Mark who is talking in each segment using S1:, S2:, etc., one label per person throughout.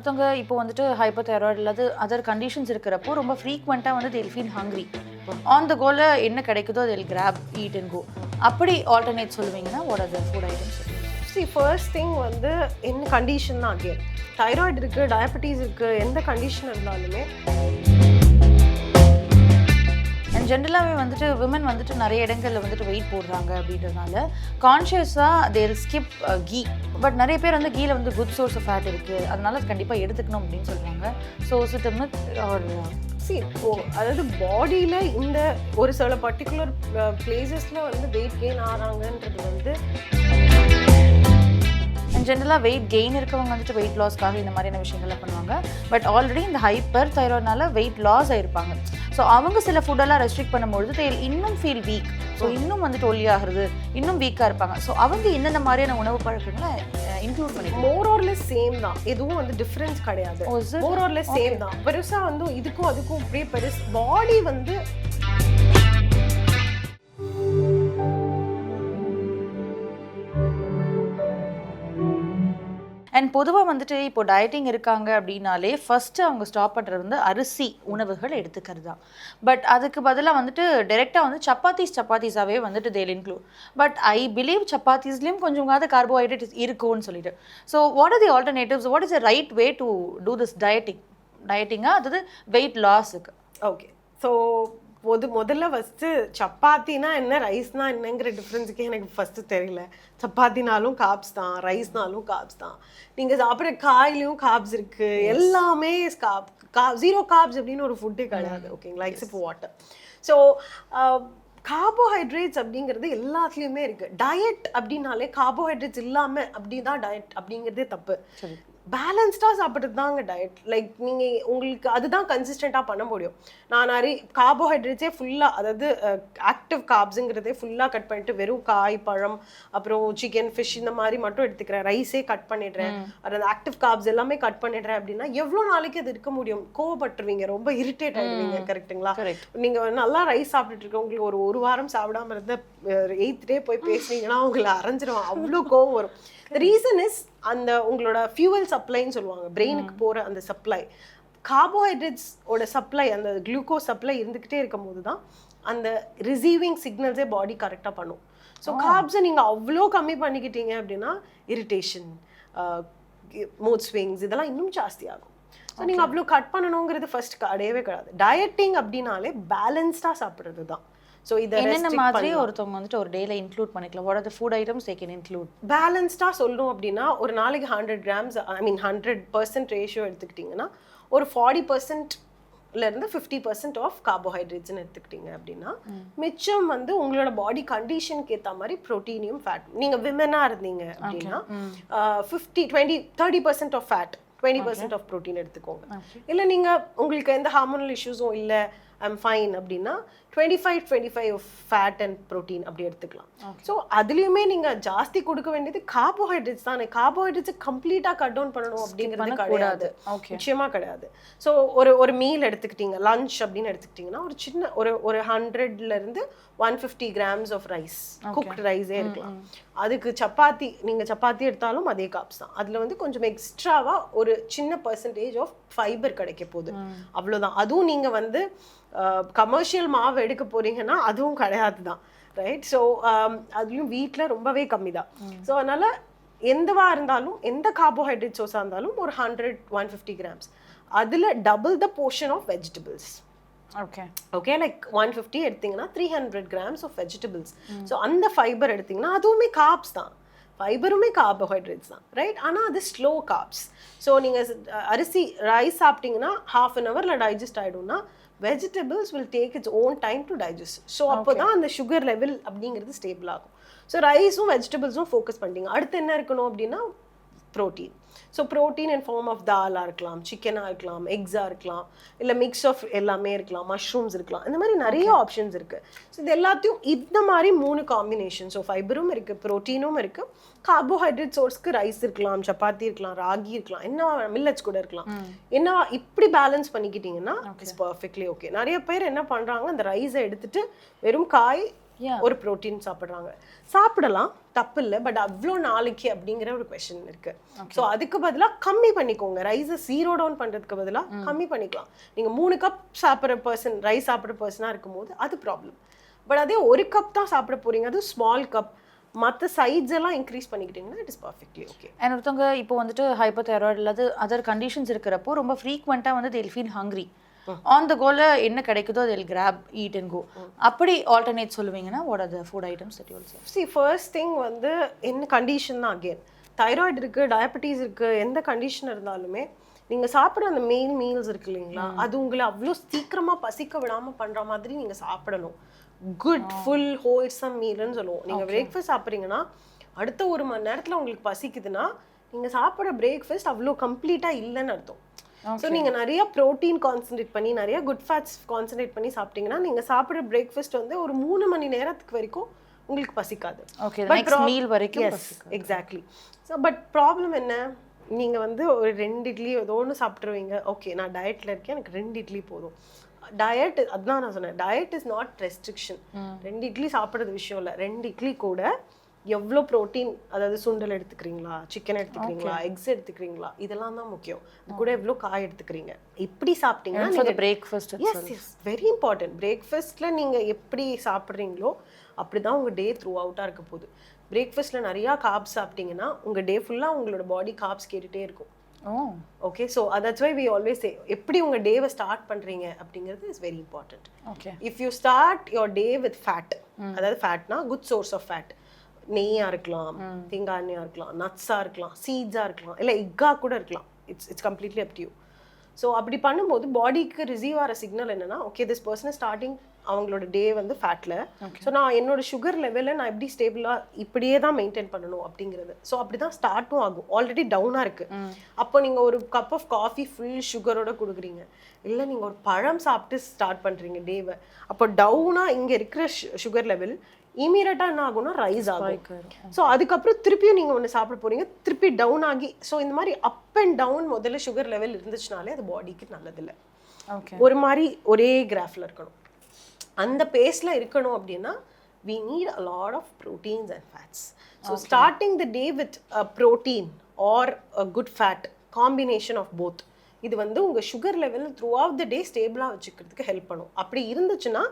S1: ஒருத்தவங்க இப்போ வந்துட்டு ஹைப்பர் தைராய்டு இல்லாத அதர் கண்டிஷன்ஸ் இருக்கிறப்போ ரொம்ப ஃப்ரீக்வெண்ட்டாக வந்து they'll feel hungry. On the கோல என்ன கிடைக்குதோ they'll grab, eat and go. அப்படி alternate சொல்லுவீங்கன்னா what are the food items?
S2: See, first thing வந்து என்ன கண்டிஷன் தான் அகேன் தைராய்டு இருக்குது, டயபெட்டிஸ் இருக்குது, எந்த கண்டிஷன் இருந்தாலுமே
S1: அண்ட் ஜென்ரலாகவே வந்துட்டு விமன் வந்துட்டு நிறைய இடங்களில் வந்துட்டு வெயிட் போடுறாங்க அப்படின்றதுனால கான்ஷியஸாக தேல் ஸ்கிப் கீ. பட் நிறைய பேர் வந்து கீல வந்து குட் சோர்ஸ் ஆஃப் ஃபேட் இருக்குது, அதனால கண்டிப்பாக எடுத்துக்கணும் அப்படின்னு சொல்லுவாங்க. ஸோ இட் மித் ஆர்
S2: அதாவது பாடியில் இந்த ஒரு சில பர்டிகுலர் பிளேசஸில் வந்து வெயிட் கெயின் ஆகிறாங்கன்றது வந்து
S1: ஜென்ரலாக வெயிட் கெயின் இருக்கவங்க வந்துட்டு வெயிட் லாஸ்க்காக இந்த மாதிரியான விஷயங்கள்லாம் பண்ணுவாங்க. பட் ஆல்ரெடி இந்த ஹைப்பர் தைராய்டுனால வெயிட் லாஸ் ஆகிருப்பாங்க. ஸோ அவங்க சில ஃபுட்டெல்லாம் ரெஸ்ட்ரிக்ட் பண்ணும்பொழுது they இன்னும் ஃபீல் வீக். ஸோ இன்னும் வந்துட்டு ஒல்லியாகிறது, இன்னும் வீக்காக இருப்பாங்க. ஸோ அவங்க இந்தந்த மாதிரியான உணவு பழக்கங்களை இன்க்ளூட் பண்ணி
S2: மோர் ஆர் லெஸ் சேம் தான், எதுவும் வந்து டிஃப்ரென்ஸ் கிடையாது. மோர் ஆர் லெஸ் சேம் தான். பெருசாக வந்து இதுக்கும் அதுக்கும் அப்படியே பெருசு பாடி வந்து
S1: அண்ட் பொதுவாக வந்துட்டு இப்போ டயட்டிங் இருக்காங்க அப்படின்னாலே ஃபஸ்ட்டு அவங்க ஸ்டாப் பண்ணுறது வந்து அரிசி உணவுகள் எடுத்துக்கிறது தான். பட் அதுக்கு பதிலாக வந்துட்டு டைரெக்டாக வந்து சப்பாத்தீஸாகவே வந்துட்டு they'll include. But I believe சப்பாத்தீஸ்லேயும் கொஞ்சமாவது கார்போஹைட்ரேட் இருக்கும்னு சொல்லிட்டு. So what are the alternatives, what is the right way to do this டயட்டிங்காக அதாவது வெயிட் லாஸுக்கு?
S2: ஓகே, ஸோ முதல்ல ஃபஸ்ட்டு சப்பாத்தினா என்ன, ரைஸ்னா என்னங்கிற டிஃப்ரென்ஸுக்கே எனக்கு ஃபஸ்ட்டு தெரியல. சப்பாத்தினாலும் காப்ஸ் தான், ரைஸ்னாலும் காப்ஸ் தான். நீங்கள் சாப்பிட்ற காயிலையும் காப்ஸ் இருக்குது, எல்லாமே ஜீரோ காப்ஸ் அப்படின்னு ஒரு ஃபுட்டே கிடையாது. ஓகேங்களா, எக்ஸப்ட் வாட்டர். ஸோ கார்போஹைட்ரேட்ஸ் அப்படிங்கிறது எல்லாத்துலேயுமே இருக்குது. டயட் அப்படின்னாலே கார்போஹைட்ரேட்ஸ் இல்லாமல் அப்படி தான் டயட் அப்படிங்கிறதே தப்பு. பேலன்ஸ்டாக சாப்பிட்றது தாங்க டயட். லைக் நீங்கள் உங்களுக்கு அதுதான் கன்சிஸ்டண்ட்டாக பண்ண முடியும். நான் நிறைய கார்போஹைட்ரேட்ஸே ஃபுல்லாக, அதாவது ஆக்டிவ் கார்ப்ஸுங்கிறதே ஃபுல்லாக கட் பண்ணிட்டு வெறும் காய், பழம், அப்புறம் சிக்கன், ஃபிஷ் இந்த மாதிரி மட்டும் எடுத்துக்கிறேன். ரைஸே கட் பண்ணிடுறேன், அதாவது ஆக்டிவ் கார்ப்ஸ் எல்லாமே கட் பண்ணிடுறேன் அப்படின்னா எவ்வளோ நாளைக்கு அது இருக்க முடியும்? கோவப்பட்டுருவீங்க, ரொம்ப இரிட்டேட் ஆகிடுவீங்க. கரெக்டுங்களா? நீங்கள் நல்லா ரைஸ் சாப்பிட்டுட்டு இருக்க உங்களுக்கு ஒரு வாரம் சாப்பிடாம இருந்த 8th டே போய் பேசுனீங்கன்னா உங்களை அரைஞ்சிருவான், அவ்வளோ கோவம் வரும். The reason is அந்த உங்களோட ஃபியூவல் சப்ளைன்னு சொல்லுவாங்க, பிரெயினுக்கு போகிற அந்த சப்ளை, கார்போஹைட்ரேட்ஸோட சப்ளை, அந்த குளுக்கோஸ் சப்ளை இருந்துக்கிட்டே இருக்கும் போது தான் அந்த ரிசீவிங் சிக்னல்ஸே பாடி கரெக்டாக பண்ணும். ஸோ கார்ப்ஸை நீங்கள் அவ்வளோ கம்மி பண்ணிக்கிட்டீங்க அப்படின்னா இரிட்டேஷன், மூட் ஸ்விங்ஸ் இதெல்லாம் இன்னும் ஜாஸ்தி ஆகும். ஸோ நீங்கள் அவ்வளோ கட் பண்ணணுங்கிறது ஃபர்ஸ்ட் கிடையவே கிடையாது. டயட்டிங் அப்படின்னாலே பேலன்ஸ்டாக சாப்பிட்றது தான். ஸோ இதை
S1: என்னென்ன மாதிரி ஒருத்தவங்க வந்துட்டு ஒரு டேல இன்க்ளூட் பண்ணிக்கலாம்? What are the food items they can include?
S2: பேலன்ஸ்டாக சொல்லணும் அப்படின்னா ஒரு நாளைக்கு 100 grams, ஐ மீன் 100% ரேஷியோ எடுத்துக்கிட்டிங்கன்னா ஒரு 40%லேருந்து 50% ஆஃப் கார்போஹைட்ரேட்ஸ்ன்னு எடுத்துக்கிட்டிங்க அப்படின்னா மிச்சம் வந்து உங்களோட பாடி கண்டிஷனுக்கு ஏற்ற மாதிரி ப்ரோட்டீனியும் ஃபேட். நீங்கள் விமனாக இருந்தீங்க அப்படின்னா 30% ஆஃப் ஃபேட், 20% ஆஃப் ப்ரோட்டீன் எடுத்துக்கோங்க. இல்லை நீங்கள் உங்களுக்கு எந்த ஹார்மோனல் இஷ்யூஸும் இல்லை, ஐம் ஃபைன் அப்படின்னா 25 ஆஃப் ஃபேட் அண்ட் ப்ரோட்டீன் அப்படி எடுத்துக்கலாம். ஸோ அதுலேயுமே நீங்கள் ஜாஸ்தி கொடுக்க வேண்டியது கார்போஹைட்ரேட்ஸ் தானே. கார்போஹைட்ரேட்ஸை கம்ப்ளீட்டாக கட் டவுன் பண்ணணும் அப்படிங்கிறது கிடையாது, நிச்சயமாக கிடையாது. ஸோ ஒரு மீல் எடுத்துக்கிட்டீங்க, லஞ்ச் அப்படின்னு எடுத்துக்கிட்டிங்கன்னா ஒரு சின்ன ஒரு 100லேருந்து 150 grams ஆஃப் ரைஸ், குக்ட் ரைஸே இருக்கலாம். அதுக்கு நீங்கள் சப்பாத்தி எடுத்தாலும் அதே காப்ஸ் தான். அதில் வந்து கொஞ்சம் எக்ஸ்ட்ராவாக ஒரு சின்ன பர்சன்டேஜ் ஆஃப் ஃபைபர் கிடைக்க போகுது, அவ்வளோதான். அதுவும் நீங்கள் வந்து கமர்ஷியல் மாவு எடுக்க போறீங்கன்னா அதுவும் கிடையாது தான், ரைட்? ஸோ அதுலேயும் வீட்டில் ரொம்பவே கம்மி தான். ஸோ அதனால் எந்தவா இருந்தாலும், எந்த கார்போஹைட்ரேட் சோர்ஸாக இருந்தாலும் ஒரு 100-150 grams, அதில் double the portion of vegetables. Okay, like 150 எடுத்தீங்கன்னா 300 grams ஆஃப் வெஜிடபிள்ஸ். ஸோ அந்த ஃபைபர் எடுத்தீங்கன்னா அதுவுமே கார்ப்ஸ் தான், ஃபைபருமே கார்போஹைட்ரேட்ஸ் தான், ரைட்? ஆனால் அது ஸ்லோ கார்ப்ஸ். ஸோ நீங்கள் ரைஸ் சாப்பிட்டீங்கன்னா 1/2 hourல டைஜஸ்ட் ஆகிடும்னா vegetables will take its own time to digest. So அப்போ தான் அந்த சுகர் லெவல் அப்படிங்கிறது ஸ்டேபிள் ஆகும். ஸோ ரைஸும் வெஜிடபிள்ஸும் ஃபோக்கஸ் பண்ணிட்டீங்க. அடுத்து என்ன இருக்கணும் அப்படின்னா protein. So protein in form of தாலாக இருக்கலாம், சிக்கனாக இருக்கலாம், எக்ஸாக இருக்கலாம், இல்லை மிக்ஸ் ஆஃப் எல்லாமே இருக்கலாம், மஷ்ரூம்ஸ் இருக்கலாம், இந்த மாதிரி நிறைய ஆப்ஷன்ஸ் இருக்குது. ஸோ இது எல்லாத்தையும் இந்த மாதிரி 3 காம்பினேஷன். ஸோ ஃபைபரும் இருக்குது, ப்ரோட்டீனும் இருக்குது, கார்போஹைட்ரேட் சோர்ஸ்க்கு ரைஸ் இருக்கலாம், சப்பாத்தி இருக்கலாம், ராகி இருக்கலாம், என்ன மில்லட்ஸ் கூட இருக்கலாம். என்ன இப்படி பேலன்ஸ் பண்ணிக்கிட்டீங்கன்னா இட்ஸ் பர்ஃபெக்ட்லி ஓகே. நிறைய பேர் என்ன பண்ணுறாங்க, அந்த ரைஸை எடுத்துட்டு வெறும் காய்,
S1: Yeah.
S2: ஒரு ப்ரோட்டீன் சாப்பிட்றாங்க. சாப்பிடலாம், தப்பு இல்லை. பட் அவ்வளோ நாளைக்கு அப்படிங்கிற ஒரு கொஸ்டின் இருக்கு. ஸோ அதுக்கு பதிலாக கம்மி பண்ணிக்கோங்க. ரைஸை 0 டவுன் பண்ணுறதுக்கு பதிலாக கம்மி பண்ணிக்கலாம். நீங்கள் 3 கப் சாப்பிட்ற பர்சன், ரைஸ் சாப்பிட்ற பர்சனாக இருக்கும்போது அது ப்ராப்ளம். பட் அதே 1 கப் தான் சாப்பிட போறீங்க, அது ஸ்மால் கப், மற்ற சைட்ஸ் எல்லாம் இன்க்ரீஸ் பண்ணிக்கிட்டீங்கன்னா it is perfectly okay.
S1: And ஒருத்தவங்க இப்போ வந்துட்டு ஹைப்பர் தைராய்டு இல்லாத அதர் கண்டிஷன்ஸ் இருக்கிறப்போ ரொம்ப ஃப்ரீக்வெண்ட்டாக வந்து they'll feel hungry. On the கோல என்ன கிடைக்குதோ they'll grab, eat and go. அப்படி alternate சொல்லுவீங்கன்னா what are the food items that you will say?
S2: See, first thing வந்து என்ன கண்டிஷன் தான். அகெயின் தைராய்டு இருக்கு, டயபெட்டிஸ் இருக்கு, எந்த கண்டிஷன் இருந்தாலுமே நீங்க சாப்பிட்ற அந்த மெயின் மீல்ஸ் இருக்கு இல்லைங்களா, அது உங்களை அவ்வளோ சீக்கிரமா பசிக்க விடாம பண்ற மாதிரி நீங்க சாப்பிடணும். குட் ஃபுல் ஹோல்சம் மீல்னு சொல்லுவோம். நீங்க பிரேக்ஃபாஸ்ட் சாப்பிட்றீங்கன்னா அடுத்த 1 மணி நேரத்துல உங்களுக்கு பசிக்குதுன்னா நீங்க சாப்பிட்ற பிரேக்ஃபாஸ்ட் அவ்வளோ கம்ப்ளீட்டா இல்லைன்னு அர்த்தம். ஸோ நீங்கள் நிறைய ப்ரோட்டீன் கான்சன்ட்ரேட் பண்ணி நிறைய குட் ஃபேட்ஸ் கான்சன்ட்ரேட் பண்ணி சாப்பிட்டீங்கன்னா நீங்கள் சாப்பிட்ற பிரேக்ஃபாஸ்ட் வந்து ஒரு 3 மணி நேரத்துக்கு வரைக்கும் உங்களுக்கு பசிக்காது.
S1: ஓகே, நெக்ஸ்ட் மீல் வரைக்கும் பசிக்காது.
S2: எக்ஸாக்ட்லி. ஸோ பட் ப்ராப்ளம் என்ன, நீங்கள் வந்து ஒரு 2 இட்லி ஏதோ ஒன்று சாப்பிட்ருவீங்க. ஓகே, நான் டயட்டில் இருக்கேன், எனக்கு 2 இட்லி போதும். டயட், அதுதான் நான் சொன்னேன், diet is not restriction. 2 idli சாப்பிட்றது விஷயம் இல்லை. 2 இட்லி கூட எவ்வளோ ப்ரோட்டீன், அதாவது சுண்டல் எடுத்துக்கிறீங்களா, சிக்கன் எடுத்துக்கிறீங்களா, எக்ஸ் எடுத்துக்கிறீங்களா, இதெல்லாம் தான் முக்கியம். இது கூட எவ்வளோ காய் எடுத்துக்கிறீங்க, இப்படி சாப்பிட்டீங்கன்னா
S1: பிரேக்ஃபாஸ்ட்.
S2: Yes very important. பிரேக்ஃபாஸ்ட்டில் நீங்கள் எப்படி சாப்பிட்றீங்களோ அப்படி தான் உங்கள் டே த்ரூ அவுட்டாக இருக்க போகுது. பிரேக்ஃபாஸ்ட்டில் நிறையா கார்ப்ஸ் சாப்பிட்டீங்கன்னா உங்கள் டே ஃபுல்லாக உங்களோட பாடி கார்ப்ஸ் கேட்டுகிட்டே இருக்கும். Okay, so that's why we always say எப்படி உங்கள் டேவை ஸ்டார்ட் பண்ணுறீங்க அப்படிங்கிறது is very important.
S1: Okay,
S2: if you start your day with fat, அதாவது ஃபேட்னா குட் சோர்ஸ் ஆஃப் ஃபேட், நெய்யாக இருக்கலாம், தேங்காய் எண்ணெயாக இருக்கலாம், நட்ஸாக இருக்கலாம், சீட்ஸாக இருக்கலாம், இல்லை எக்காக கூட இருக்கலாம். It's completely up to you. So அப்படி பண்ணும்போது பாடிக்கு ரிசீவ் ஆகிற சிக்னல் என்னன்னா, ஓகே திஸ் பர்சன் ஸ்டார்டிங் அவங்களோட டே வந்து ஃபேட்டில். ஸோ நான் என்னோட சுகர் லெவலில் நான் எப்படி ஸ்டேபிளாக இப்படியே தான் மெயின்டைன் பண்ணணும் அப்படிங்கிறது. ஸோ அப்படி தான் ஸ்டார்ட்டும் ஆகும். ஆல்ரெடி டவுனாக இருக்குது. அப்போ நீங்கள் ஒரு கப் ஆஃப் காஃபி ஃபுல் சுகரோட கொடுக்குறீங்க, இல்லை நீங்கள் ஒரு பழம் சாப்பிட்டு ஸ்டார்ட் பண்ணுறீங்க டேவை, அப்போ டவுனாக இங்கே இருக்கிற சுகர் லெவல் இமீடியட்டாக என்ன ஆகும்னா ரைஸ் ஆகும். ஸோ அதுக்கப்புறம் திருப்பியும் நீங்கள் ஒன்று சாப்பிட போகிறீங்க, திருப்பி டவுன் ஆகி, ஸோ இந்த மாதிரி அப் அண்ட் டவுன் முதல்ல சுகர் லெவல் இருந்துச்சுனாலே அது பாடிக்கு நல்லதில்லை. ஒரு மாதிரி ஒரே கிராஃபில் இருக்கணும். அந்த பேஸில் இருக்கணும் அப்படின்னா we need a lot of proteins and fats. So starting the day with a protein or a good fat, combination of both, இது வந்து உங்கள் sugar level throughout the day ஸ்டேபிளாக வச்சுக்கிறதுக்கு ஹெல்ப் பண்ணும். அப்படி இருந்துச்சுன்னா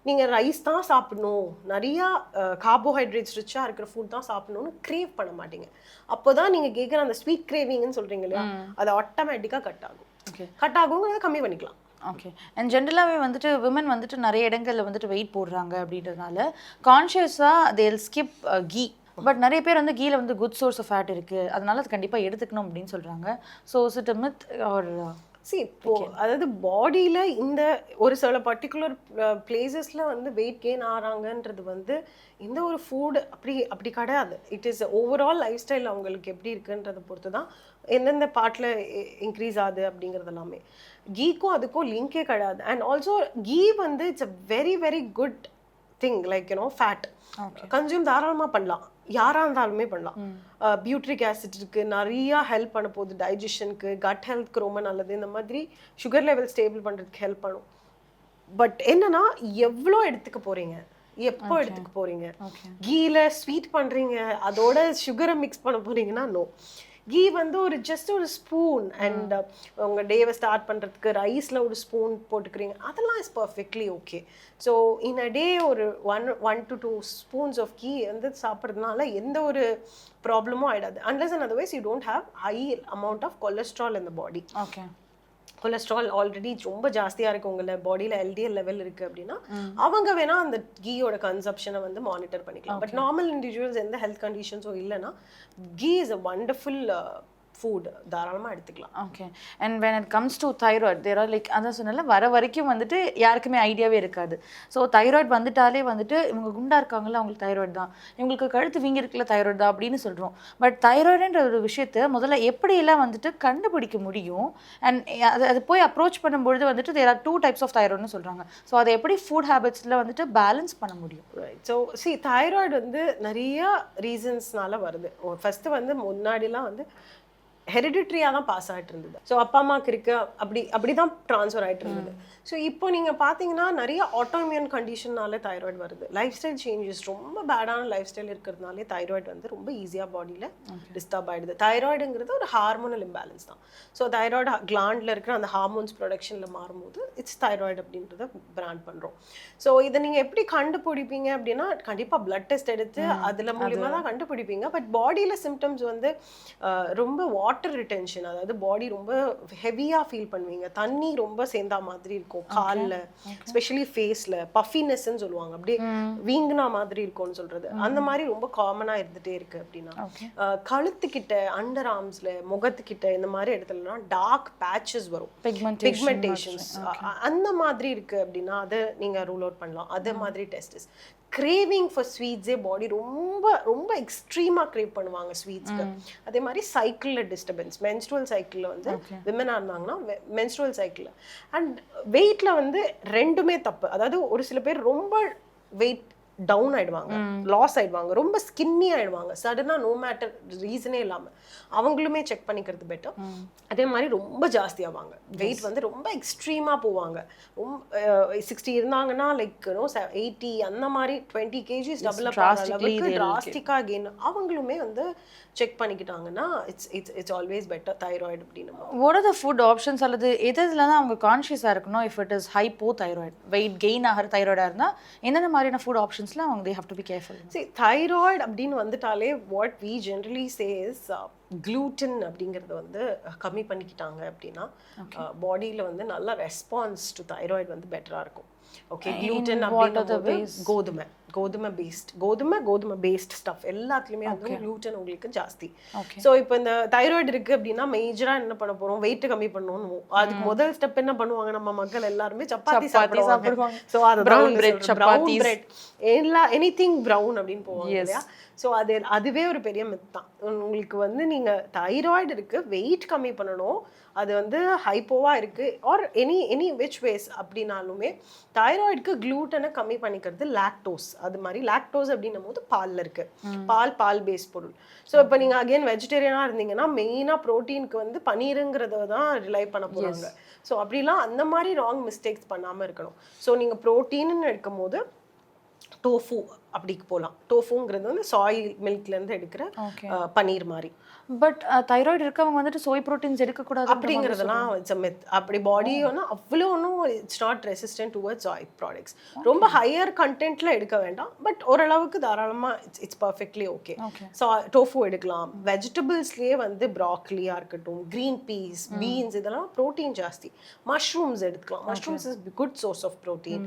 S2: நீங்கள் ரைஸ் தான் சாப்பிடணும், நிறையா கார்போஹைட்ரேட்ஸ் ரிச்சாக இருக்கிற ஃபுட் தான் சாப்பிடணும்னு கிரேவ் பண்ண மாட்டீங்க. அப்போ தான் நீங்கள் கேட்குற அந்த ஸ்வீட் கிரேவிங்னு சொல்கிறீங்க இல்லையா, அது ஆட்டோமேட்டிக்காக கட் ஆகும். கட் ஆகுங்கிறத கம்மி பண்ணிக்கலாம்.
S1: ஓகே, அண்ட் ஜென்ரலாகவே வந்துட்டு விமன் வந்துட்டு நிறைய இடங்களில் வந்துட்டு வெயிட் போடுறாங்க அப்படின்றதுனால கான்ஷியஸாக தேல் ஸ்கிப் கீ. பட் நிறைய பேர் வந்து கீழே வந்து குட் சோர்ஸ் ஆஃப் ஃபேட் இருக்குது, அதனால அது கண்டிப்பாக எடுத்துக்கணும் அப்படின்னு சொல்கிறாங்க. So is it a myth or
S2: இப்போ அதாவது பாடியில் இந்த ஒரு சில பர்டிகுலர் பிளேசஸில் வந்து வெயிட் கெயின் ஆகிறாங்கன்றது வந்து இந்த ஒரு ஃபுட் அப்படி கிடையாது. It is overall life style அவங்களுக்கு எப்படி இருக்குன்றதை பொறுத்து தான் எந்தெந்த பார்ட்டில் இன்க்ரீஸ் ஆகுது அப்படிங்கிறது எல்லாமே. கீக்கும் அதுக்கும் லிங்கே கிடையாது. அண்ட் ஆல்சோ கீ வந்து it's a very very good thing, like you know fat consume தாராளமாக பண்ணலாம், யாராக இருந்தாலுமே பண்ணலாம். பியூட்ரிக் ஆசிட் இருக்குது, நிறையா ஹெல்ப் பண்ண போகுது டைஜஷனுக்கு, கட் ஹெல்த்க்கு ரொம்ப நல்லது. இந்த மாதிரி சுகர் லெவல் ஸ்டேபிள் பண்ணுறதுக்கு ஹெல்ப் பண்ணும். பட் என்னன்னா எவ்வளோ எடுத்துக்க போகிறீங்க, எப்போ எடுத்துக்க போகிறீங்க. கீல ஸ்வீட் பண்ணுறீங்க, அதோட சுகரை மிக்ஸ் பண்ண போகிறீங்கன்னா நோ. கீ வந்து ஒரு ஜஸ்ட் ஒரு ஸ்பூன், அண்ட் உங்கள் டேவை ஸ்டார்ட் பண்ணுறதுக்கு ரைஸில் ஒரு ஸ்பூன் போட்டுக்கிறீங்க, அதெல்லாம் is perfectly okay. So in a day ஒரு 1 to 2 ஸ்பூன்ஸ் ஆஃப் கீ வந்து சாப்பிட்றதுனால எந்த ஒரு ப்ராப்ளமும் ஆகிடாது. Unless and otherwise you don't have high amount of cholesterol in the body.
S1: Okay,
S2: cholesterol already ரொம்ப ஜாஸ்தியாக இருக்குது உங்களை பாடியில், எல்டிஎல் லெவல் இருக்குது அப்படின்னா அவங்க வேணால் அந்த கீயோட கன்சப்ஷனை வந்து மானிட்டர் பண்ணிக்கலாம். பட் நார்மல் இண்டிவிஜுவல்ஸ் எந்த ஹெல்த் கண்டிஷன்ஸும் இல்லைன்னா ghee is a wonderful food, தாராளமாக எடுத்துக்கலாம்.
S1: Okay, and when it comes to thyroid there are like அதான் சொன்னால வர வரைக்கும் வந்துட்டு யாருக்குமே ஐடியாவே இருக்காது. ஸோ தைராய்டு வந்துட்டாலே வந்துட்டு இவங்க குண்டா இருக்காங்கல்ல அவங்களுக்கு தைராய்டு தான், இவங்களுக்கு கழுத்து வீங்கி இருக்குல்ல தைராய்டு தான் அப்படின்னு சொல்கிறோம். பட் தைராய்டுன்ற ஒரு விஷயத்தை முதல்ல எப்படியெல்லாம் வந்துட்டு கண்டுபிடிக்க முடியும், அண்ட் அது போய் அப்ரோச் பண்ணும்பொழுது வந்துட்டு தேர் ஆர் 2 types ஆஃப் தைராய்டுன்னு சொல்கிறாங்க. ஸோ அதை எப்படி ஃபுட் ஹேபிட்ஸில் வந்துட்டு பேலன்ஸ் பண்ண முடியும்?
S2: ஸோ தைராய்டு வந்து நிறைய ரீசன்ஸ்னால வருது. ஃபஸ்ட்டு வந்து முன்னாடிலாம் வந்து ஹெரிடிட்ரியாக தான் பாஸ் ஆகிட்டு இருந்தது. ஸோ அப்பா அம்மாவுக்கு இருக்க அப்படி தான் ட்ரான்ஸ்ஃபர் ஆகிட்டு இருந்தது. ஸோ இப்போ நீங்கள் பார்த்தீங்கன்னா நிறைய ஆட்டோமியன் கண்டிஷன்னால தைராய்டு வருது. லைஃப் ஸ்டைல் சேஞ்சஸ், ரொம்ப பேடான லைஃப் ஸ்டைல் இருக்கிறதுனாலே தைராய்டு வந்து ரொம்ப ஈஸியாக பாடியில் டிஸ்டர்ப் ஆகிடுது. தைராய்டுங்கிறது ஒரு ஹார்மோனல் இம்பேலன்ஸ் தான். ஸோ தைராய்டு கிளாண்டில் இருக்கிற அந்த ஹார்மோன்ஸ் ப்ரொடக்ஷனில் மாறும்போது இட்ஸ் தைராய்டு அப்படின்றத பிராண்ட் பண்ணுறோம். ஸோ இதை நீங்கள் எப்படி கண்டுபிடிப்பீங்க அப்படின்னா கண்டிப்பாக பிளட் டெஸ்ட் எடுத்து அதில் மூலியமாக தான் கண்டுபிடிப்பீங்க. பட் பாடியில் சிம்டம்ஸ் வந்து ரொம்ப வாட்டர் ரிட்டென்ஷன், அதாவது பாடி ரொம்ப ஹெவியாக ஃபீல் பண்ணுவீங்க, தண்ணி ரொம்ப சேர்ந்தா மாதிரி இருக்கும் காலில், ஸ்பெஷலி ஃபேஸில் பஃபினஸ்ன்னு சொல்லுவாங்க, அப்படியே வீங்கினா மாதிரி இருக்கும்னு சொல்றது, அந்த மாதிரி ரொம்ப காமனாக இருந்துகிட்டே இருக்கு. அப்படின்னா கழுத்துக்கிட்ட, அண்டர் ஆர்ம்ஸில், முகத்துக்கிட்ட இந்த மாதிரி இடத்துலலாம் டார்க் பேச்சஸ் வரும், பிக்மெண்டேஷன்ஸ் அந்த மாதிரி இருக்கு அப்படின்னா அதை நீங்கள் ரூல் அவுட் பண்ணலாம். அதே மாதிரி டெஸ்டஸ். கிரேவிங் ஃபார் ஸ்வீட்ஸே பாடி ரொம்ப ரொம்ப எக்ஸ்ட்ரீமாக கிரேவ் பண்ணுவாங்க ஸ்வீட்ஸ்க்கு. அதே மாதிரி சைக்கிளில் டிஸ்டர்பன்ஸ், மென்ஸ்ட்ரல் சைக்கிளில் வந்து விமனாக இருந்தாங்கன்னா மென்ஸ்ட்ரல் சைக்கிளில் அண்ட் வெயிட்டில் வந்து ரெண்டுமே தப்பு. அதாவது ஒரு சில பேர் ரொம்ப வெயிட் டவுன் ஆயிடுவாங்க, லாஸ் ஆயிடுவாங்க, ரொம்ப ஸ்கின்னி ஆயிடுவாங்க சடனாக, நோ மேட்டர் ரீசனே இல்லாமல். அவங்களுமே செக் பண்ணிக்கிறது பெட்டர். அதே மாதிரி ரொம்ப ஜாஸ்தி ஆவாங்க, வெயிட் வந்து ரொம்ப எக்ஸ்ட்ரீமாக போவாங்க. ரொம்ப 60 இருந்தாங்கன்னா லைக் 80 அந்த மாதிரி 20 kgs டபுள் அப் அளவுக்கு டிராஸ்டிக்காக கெயின். அவங்களுமே வந்து செக் பண்ணிக்கிட்டாங்கன்னா இட்ஸ் ஆல்வேஸ் பெட்டர் தைராய்டு அப்படின்னு.
S1: What are the food options அல்லது எதுல தான் அவங்க கான்ஷியஸாக இருக்கணும்? If it is hypo thyroid, weight gain ஆகிற தைராய்டாக இருந்தால் எந்தெந்த மாதிரியான ஃபுட் ஆப்ஷன்ஸ்ல அவங்க they have to be careful?
S2: See, thyroid அப்படின்னு வந்துட்டாலே what we generally say is gluten அப்படிங்கிறது வந்து கம்மி பண்ணிக்கிட்டாங்க அப்படின்னா பாடியில் வந்து நல்ல ரெஸ்பான்ஸ் டு தைராய்டு வந்து பெட்டராக இருக்கும். ஓகே, gluten அப்படின்றது கோதுமை பேஸ்ட் ஸ்டஃப் எல்லாத்துலயுமே வந்து gluten உங்களுக்கு ஜாஸ்தி. ஸோ இப்போ இந்த தைராய்டு இருக்கு அப்படின்னா மேஜரா என்ன பண்ண போறோம், வெயிட் கம்மி பண்ணணும். அதுக்கு முதல் ஸ்டெப் என்ன பண்ணுவாங்க, நம்ம மக்கள் எல்லாருமே சப்பாத்தி சாப்பிடுவாங்க. ஸோ அதுதான் எனிதிங் ப்ரௌன் அப்படின்னு போவாங்க இல்லையா. ஸோ அதுவே ஒரு பெரிய மித் தான். உங்களுக்கு வந்து நீங்க தைராய்டு இருக்கு, வெயிட் கம்மி பண்ணணும், அது வந்து ஹைப்போவாக இருக்குது ஆர் எனி விச் வேஸ் அப்படின்னாலுமே தைராய்டுக்கு க்ளூட்டனை கம்மி பண்ணிக்கிறது லாக்டோஸ். அது மாதிரி லாக்டோஸ் அப்படின்னும் போது பாலில் இருக்குது, பால் பேஸ் பொருள். ஸோ இப்போ நீங்கள் அகெயின் வெஜிடேரியனாக இருந்தீங்கன்னா மெயினாக ப்ரோட்டீனுக்கு வந்து பனீருங்கிறத தான் ரிலை பண்ண போகிறாங்க. ஸோ அப்படிலாம் அந்த மாதிரி ராங் மிஸ்டேக்ஸ் பண்ணாமல் இருக்கணும். ஸோ நீங்கள் ப்ரோட்டீன்னு எடுக்கும் போது டோஃபு அப்படிக்கு போகலாம். டோஃபுங்கிறது வந்து சாய் மில்க்லேருந்து எடுக்கிற பனீர் மாதிரி.
S1: பட் தைராய்டு இருக்கவங்க வந்துட்டு சோய் ப்ரோட்டீன்ஸ் எடுக்கக்கூடாது
S2: அப்படிங்கிறதுலாம் மித். அப்படி பாடி ஒன்றும் அவ்வளோ ஒன்றும் it's not resistant towards oil products. ரொம்ப ஹையர் கண்டென்ட்ல எடுக்க வேண்டாம், பட் ஓரளவுக்கு தாராளமாக it's perfectly okay. So tofu எடுக்கலாம். வெஜிடபிள்ஸ்லேயே வந்து ப்ராக்லியாக இருக்கட்டும், க்ரீன் பீஸ், பீன்ஸ், இதெல்லாம் ப்ரோட்டீன் ஜாஸ்தி. மஷ்ரூம்ஸ் எடுத்துக்கலாம். Mushrooms is good source of protein.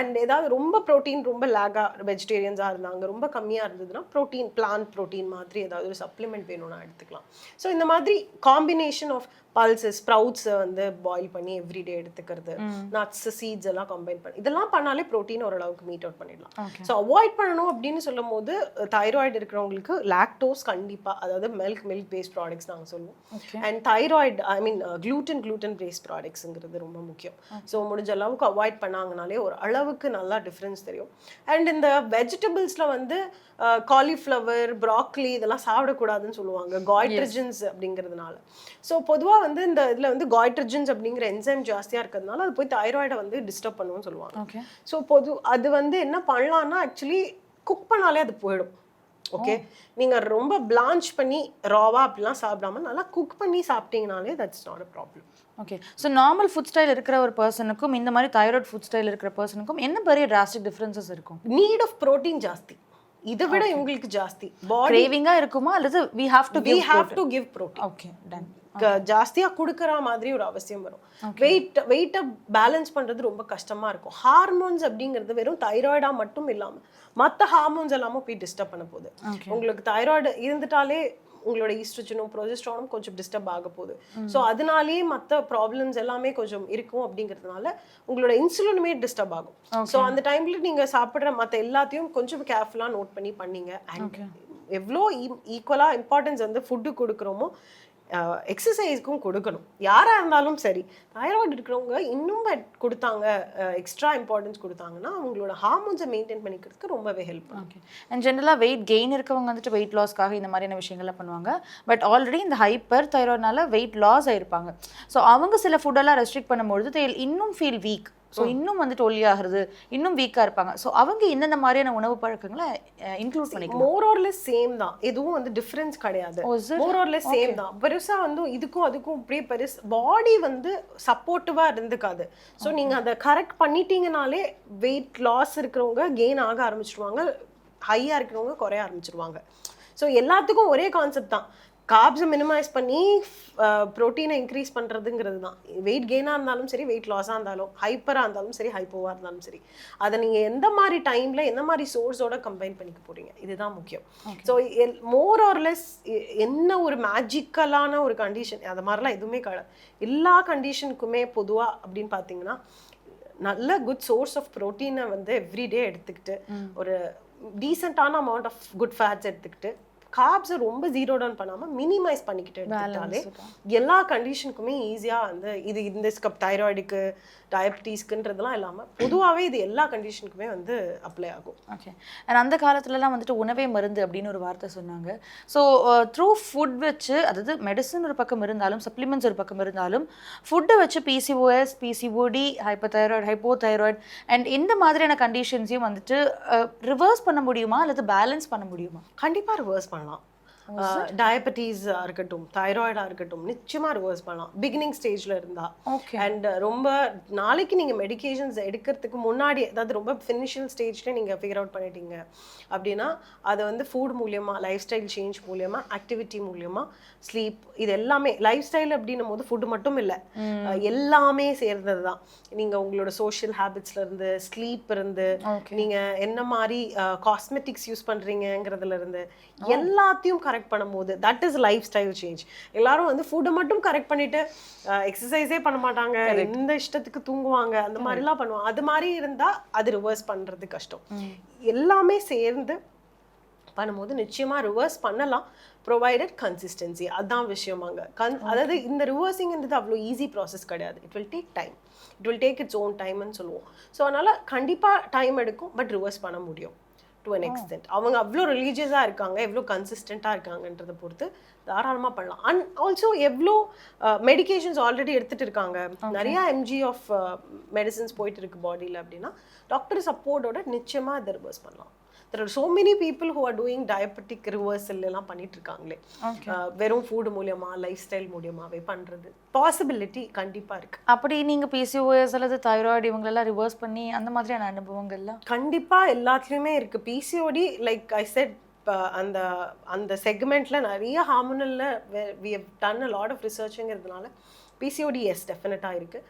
S2: And ஏதாவது ரொம்ப ப்ரோட்டீன் ரொம்ப லேகாக வெஜிடேரியன்ஸாக இருந்தாங்க, ரொம்ப கம்மியாக இருந்ததுன்னா ப்ரோட்டீன், பிளான்ட் ப்ரோட்டீன் மாதிரி ஏதாவது ஒரு சப்ளிமெண்ட் வேணும்னா எடுத்துக்கலாம். ஸோ இந்த மாதிரி காம்பினேஷன் ஆஃப் பல்சஸ், ஸ்ப்ரவுட்ஸை வந்து பாயில் பண்ணி எவ்ரிடே எடுத்துக்கிறது, நட்ஸ், சீட்ஸ் எல்லாம் கம்பைன் பண்ணி இதெல்லாம் பண்ணாலே ப்ரோட்டீன் ஓரளவுக்கு மீட் அவுட் பண்ணிடலாம். ஸோ அவாய்ட் பண்ணணும் அப்படின்னு சொல்லும் போது தைராய்டு இருக்கிறவங்களுக்கு லாக்டோஸ் கண்டிப்பாக, அதாவது மில்க் பேஸ்ட் ப்ராடக்ட்ஸ் நாங்கள் சொல்லுவோம். அண்ட் தைராய்டு gluten பேஸ்ட் ப்ராடக்ட்ஸுங்கிறது ரொம்ப முக்கியம். ஸோ முடிஞ்ச அளவுக்கு அவாய்ட் பண்ணாங்கனாலே ஒரு அளவுக்கு நல்லா டிஃப்ரென்ஸ் தெரியும். அண்ட் இந்த வெஜிடபிள்ஸில் வந்து காலிஃப்ளவர், ப்ராக்லி இதெல்லாம் சாப்பிடக்கூடாதுன்னு சொல்லுவாங்க, காய்ட்ரஜன்ஸ் அப்படிங்கிறதுனால. ஸோ பொதுவாக வந்து இந்த இதில் வந்து காய்ட்ரஜன்ஸ் அப்படிங்கிற என்சைம் ஜாஸ்தியாக இருக்கிறதுனால அது போய் தைராய்டை வந்து டிஸ்டர்ப் பண்ணுவோம்னு சொல்லுவாங்க. ஸோ அது வந்து என்ன பண்ணலான்னா ஆக்சுவலி குக் பண்ணாலே அது போயிடும். ஓகே, நீங்கள் ரொம்ப பிளான்ச் பண்ணி ராவா அப்படிலாம் சாப்பிடாம நல்லா குக் பண்ணி சாப்பிட்டீங்கனாலே that's not a problem.
S1: Okay, so normal food style இருக்கிற ஒரு பர்சனுக்கும் இந்த மாதிரி தைராய்டு ஃபுட் ஸ்டைல் இருக்கிற பர்சனுக்கும் என்ன பெரிய டிராஸ்டிக் டிஃபரன்சஸ் இருக்கும்?
S2: நீட் ஆஃப் ப்ரோட்டீன் ஜாஸ்தி, இதை விட இவங்களுக்கு ஜாஸ்தி. பாடி
S1: கிரேவிங்கா இருக்குமா அல்லது we have to give
S2: protein?
S1: Okay, done.
S2: ஜாஸ்தியா கொடுக்கற மாதிரி ஒரு அவசியம் வரும். வெயிட்டை பேலன்ஸ் பண்றது ரொம்ப கஷ்டமா இருக்கும். ஹார்மோன்ஸ் அப்படிங்கிறது வெறும் தைராய்டா மட்டும் இல்லாம மற்ற ஹார்மோன்ஸ் எல்லாமே போய் டிஸ்டர்ப் பண்ண போகுது. உங்களுக்கு தைராய்டு இருந்துட்டாலே உங்களோட ஈஸ்ட்ரோஜனும் ப்ரொஜெஸ்ட்ரானும் கொஞ்சம் டிஸ்டர்ப் ஆக போகுது. ஸோ அதனாலேயே மற்ற ப்ராப்ளம்ஸ் எல்லாமே கொஞ்சம் இருக்கும். அப்படிங்கிறதுனால உங்களோட இன்சுலினுமே டிஸ்டர்ப் ஆகும். ஸோ அந்த டைம்ல நீங்க சாப்பிட்ற மற்ற எல்லாத்தையும் கொஞ்சம் கேர்ஃபுல்லா நோட் பண்ணி பண்ணீங்க. அண்ட் எவ்வளோ ஈக்குவலா இம்பார்ட்டன்ஸ் வந்து ஃபுட்டு கொடுக்குறோமோ எக்ஸசைஸ்க்கும் கொடுக்கணும். யாராக இருந்தாலும் சரி, தைராய்டு இருக்கிறவங்க இன்னும் கொடுத்தாங்க, எக்ஸ்ட்ரா இம்பார்ட்டன்ஸ் கொடுத்தாங்கன்னா அவங்களோட ஹார்மோன்ஸை மெயின்டைன் பண்ணிக்கிறதுக்கு ரொம்பவே ஹெல்ப் பண்ணும்.
S1: ஓகே. அண்ட் ஜென்ரலாக வெயிட் கெயின் இருக்கவங்க வந்துட்டு வெயிட் லாஸ்க்காக இந்த மாதிரியான விஷயங்கள்லாம் பண்ணுவாங்க. பட் ஆல்ரெடி இந்த ஹைப்பர் தைராய்டுனால வெயிட் லாஸ் ஆயிருப்பாங்க. ஸோ அவங்க சில ஃபுட்டெல்லாம் ரெஸ்ட்ரிக்ட் பண்ணும்பொழுது they இன்னும் ஃபீல் வீக். ஸோ இன்னும் வந்துட்டு ஒல்லியாகிறது, இன்னும் வீக்காக இருப்பாங்க. ஸோ அவங்க எந்தெந்த மாதிரியான உணவு பழக்கங்களை இன்க்ளூட் பண்ணிக்கலாம்?
S2: மோர் ஆர் லெஸ் சேம் தான், எதுவும் வந்து டிஃப்ரென்ஸ் கிடையாது. மோர் ஆர் லெஸ் சேம் தான். பெருசா வந்து இதுக்கும் அதுக்கும் அப்படியே பெருசு பாடி வந்து சப்போர்ட்டிவா இருந்துக்காது. ஸோ நீங்க அதை கரெக்ட் பண்ணிட்டீங்கனாலே வெயிட் லாஸ் இருக்கிறவங்க கெயின் ஆக ஆரம்பிச்சிருவாங்க, ஹையா இருக்கிறவங்க குறைய ஆரம்பிச்சிருவாங்க. ஸோ எல்லாத்துக்கும் ஒரே கான்செப்ட் தான், கார்ப்ஸை மினிமைஸ் பண்ணி ப்ரோட்டீனை இன்க்ரீஸ் பண்ணுறதுங்கிறது தான். வெயிட் கெயினாக இருந்தாலும் சரி, வெயிட் லாஸாக இருந்தாலும், ஹைப்பராக இருந்தாலும் சரி, ஹைப்போவாக இருந்தாலும் சரி, அதை நீங்கள் எந்த மாதிரி டைமில் எந்த மாதிரி சோர்ஸோட கம்பைன் பண்ணிக்க போகிறீங்க, இதுதான் முக்கியம். ஸோ மோர் ஆர் லெஸ் என்ன ஒரு மேஜிக்கலான ஒரு கண்டிஷன் அது மாதிரிலாம் எதுவுமே கிடையாது. எல்லா கண்டிஷனுக்குமே பொதுவாக அப்படின்னு பார்த்தீங்கன்னா நல்ல குட் சோர்ஸ் ஆஃப் ப்ரோட்டீனை வந்து எவ்ரிடே எடுத்துக்கிட்டு, ஒரு டீசெண்டான அமௌண்ட் ஆஃப் குட் ஃபேட்ஸ் எடுத்துக்கிட்டு, கார்ப்ஸை ரொம்ப ஜீரோ டவுன் பண்ணாமல் மினிமைஸ் பண்ணிக்கிட்டு எடுத்துக்கிட்டாலே எல்லா கண்டிஷனுக்குமே ஈஸியாக வந்து இது இந்த தைராய்டுக்கு, டயபிட்டிஸ்க்குன்றதுலாம் இல்லாமல் பொதுவாகவே இது எல்லா கண்டிஷனுக்குமே வந்து அப்ளை ஆகும்.
S1: ஓகே. அண்ட் அந்த காலத்துலலாம் வந்துட்டு உணவே மருந்து அப்படின்னு ஒரு வார்த்தை சொன்னாங்க. ஸோ த்ரூ ஃபுட் வச்சு, அதாவது மெடிசன் ஒரு பக்கம் இருந்தாலும், சப்ளிமெண்ட்ஸ் ஒரு பக்கம் இருந்தாலும், ஃபுட்டை வச்சு PCOS, PCOD, hypothyroid, hypothyroid and இந்த மாதிரியான கண்டிஷன்ஸையும் வந்துட்டு ரிவர்ஸ் பண்ண முடியுமா அல்லது பேலன்ஸ் பண்ண முடியுமா?
S2: கண்டிப்பாக ரிவர்ஸ் பண்ணலாம். டயபெட்டிஸா இருக்கட்டும், தைராய்டா இருக்கட்டும், நிச்சயமா ரிவர்ஸ் பண்ணலாம் பிகினிங் ஸ்டேஜ்ல இருந்தா. அண்ட் ரொம்ப நாளைக்கு நீங்க மெடிகேஷன்ஸ் எடுக்கிறதுக்கு முன்னாடி, அதாவது ரொம்ப ஃபினிஷியல் ஸ்டேஜ்ல நீங்க ஃபிகர் அவுட் பண்ணிட்டீங்க அப்படின்னா அதை வந்து ஃபுட் மூலியமா, லைஃப் ஸ்டைல் சேஞ்ச் மூலியமா, ஆக்டிவிட்டி மூலியமா, ஸ்லீப், இது எல்லாமே லைஃப் ஸ்டைல் அப்படின்னும் போது ஃபுட் மட்டும் இல்லை, எல்லாமே சேர்ந்தது தான். நீங்க உங்களோட சோஷியல் ஹேபிட்ஸ்ல இருந்து, ஸ்லீப் இருந்து, நீங்க என்ன மாதிரி காஸ்மெட்டிக்ஸ் யூஸ் பண்றீங்கிறதுல இருந்து எல்லாத்தையும் கரெக்ட் பண்ணும்போது that is life style change. எல்லாரும் வந்து ஃபுட்டை மட்டும் கரெக்ட் பண்ணிட்டு எக்ஸசைஸே பண்ண மாட்டாங்க, எந்த இஷ்டத்துக்கு தூங்குவாங்க, அந்த மாதிரிலாம் பண்ணுவாங்க. அது மாதிரி இருந்தா அது ரிவர்ஸ் பண்றது கஷ்டம். எல்லாமே சேர்ந்து பண்ணும்போது நிச்சயமா ரிவர்ஸ் பண்ணலாம், ப்ரொவைடட் கன்சிஸ்டன்சி. அதுதான் விஷயமாங்க. அதாவது இந்த ரிவர்சிங்கிறது அவ்வளோ ஈஸி ப்ராசஸ் கிடையாது. It will take time, it will take its own டைம்னு சொல்லுவோம். ஸோ அதனால கண்டிப்பாக டைம் எடுக்கும், பட் ரிவர்ஸ் பண்ண முடியும் டு அன் எக்ஸ்டென்ட். அவங்க அவ்வளோ ரிலீஜியஸாக இருக்காங்க, எவ்வளோ கன்சிஸ்டண்ட்டாக இருக்காங்கன்றதை பொறுத்து தாராளமாக பண்ணலாம். அண்ட் ஆல்சோ எவ்வளோ மெடிகேஷன்ஸ் ஆல்ரெடி எடுத்துகிட்டு இருக்காங்க, நிறையா எம்ஜி ஆஃப் மெடிசன்ஸ் போயிட்டு இருக்கு பாடியில் அப்படின்னா டாக்டர் சப்போர்ட்டோட நிச்சயமாக இதை ரிவர்ஸ் பண்ணலாம். There are so many people who are doing diabetic reversal எல்லாம் பண்ணிட்டு இருக்காங்களே, வெறும் ஃபுட் மூலியமா, லைஃப் ஸ்டைல் மூலியமாவே பண்றது பாசிபிலிட்டி கண்டிப்பா இருக்கு.
S1: அப்படி நீங்க பிசிஓஎஸ் அல்லது தைராய்டு இவங்களெல்லாம் ரிவர்ஸ் பண்ணி அந்த மாதிரியான அனுபவங்கள்லாம்
S2: கண்டிப்பா எல்லாத்துலயுமே இருக்கு. பிசிஓடி லைக் ஐ செட், அந்த அந்த செக்மெண்ட்ல நிறைய ஹார்மோனல்ல we have done a lot of researchங்கிறதுனால பிசிஓடி எஸ் டெஃபினட்டாக இருக்குது.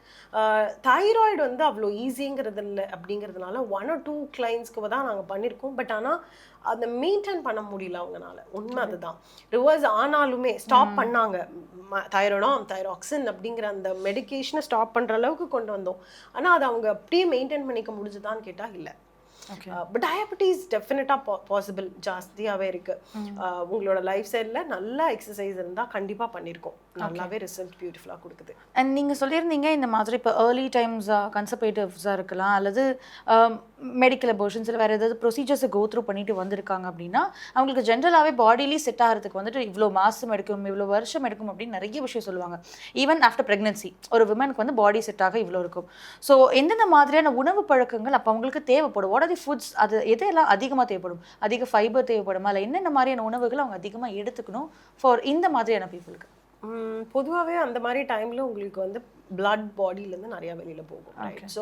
S2: தைராய்டு வந்து அவ்வளோ ஈஸிங்கிறது இல்லை அப்படிங்கிறதுனால 1 or 2 கிளைண்ட்ஸ்க்கு தான் நாங்கள் பண்ணியிருக்கோம். பட் ஆனால் அதை மெயின்டைன் பண்ண முடியல அவங்கனால. உண்மை அதுதான். ரிவர்ஸ் ஆனாலுமே ஸ்டாப் பண்ணாங்க, தைராக்சின் அப்படிங்கிற அந்த மெடிக்கேஷனை ஸ்டாப் பண்ணுற அளவுக்கு கொண்டு வந்தோம். ஆனால் அதை அவங்க அப்படியே மெயின்டைன் பண்ணிக்க முடிஞ்சுதான்னு கேட்டால் இல்லை. பட் டயபெட்டிஸ் டெஃபினட்டாக பாசிபிள், ஜாஸ்தியாகவே இருக்கு. உங்களோட லைஃப் ஸ்டைலில் நல்ல எக்ஸசைஸ் இருந்தால் கண்டிப்பாக பண்ணியிருக்கோம், நல்லாவே ரிசல்ட் பியூட்டிஃபுல்லாக கொடுக்குது.
S1: அண்ட் நீங்கள் சொல்லியிருந்தீங்க இந்த மாதிரி இப்போ ஏர்லி டைம்ஸாக கன்சர்வேட்டிவ்ஸாக இருக்கலாம், அல்லது மெடிக்கல் அபோர்ஷன்ஸ் இல்லை வேறு ஏதாவது ப்ரொசீஜர்ஸை கோ த்ரூ பண்ணிட்டு வந்திருக்காங்க அப்படின்னா அவங்களுக்கு ஜென்ரலாகவே பாடியிலே செட் ஆகிறதுக்கு வந்துட்டு இவ்வளோ மாதம் எடுக்கும், இவ்வளோ வருஷம் எடுக்கும் அப்படின்னு நிறைய விஷயம் சொல்லுவாங்க. ஈவன் ஆஃப்டர் ப்ரெக்னன்சி ஒரு விமனுக்கு வந்து பாடி செட் ஆக இவ்வளோ இருக்கும். ஸோ எந்தெந்த மாதிரியான உணவு பழக்கங்கள் அப்போ அவங்களுக்கு தேவைப்படும்? What are the foods? அது எதையெல்லாம் அதிகமாக தேவைப்படும்? அதிக ஃபைபர் தேவைப்படுமா, இல்லை என்னென்ன மாதிரியான உணவுகள் அவங்க அதிகமாக எடுத்துக்கணும் ஃபார் இந்த மாதிரியான பீப்புளுக்கு?
S2: பொதுவாகவே அந்த மாதிரி டைமில் உங்களுக்கு வந்து பிளட் பாடியிலேருந்து நிறையா வெளியில் போகும், ரைட்? ஸோ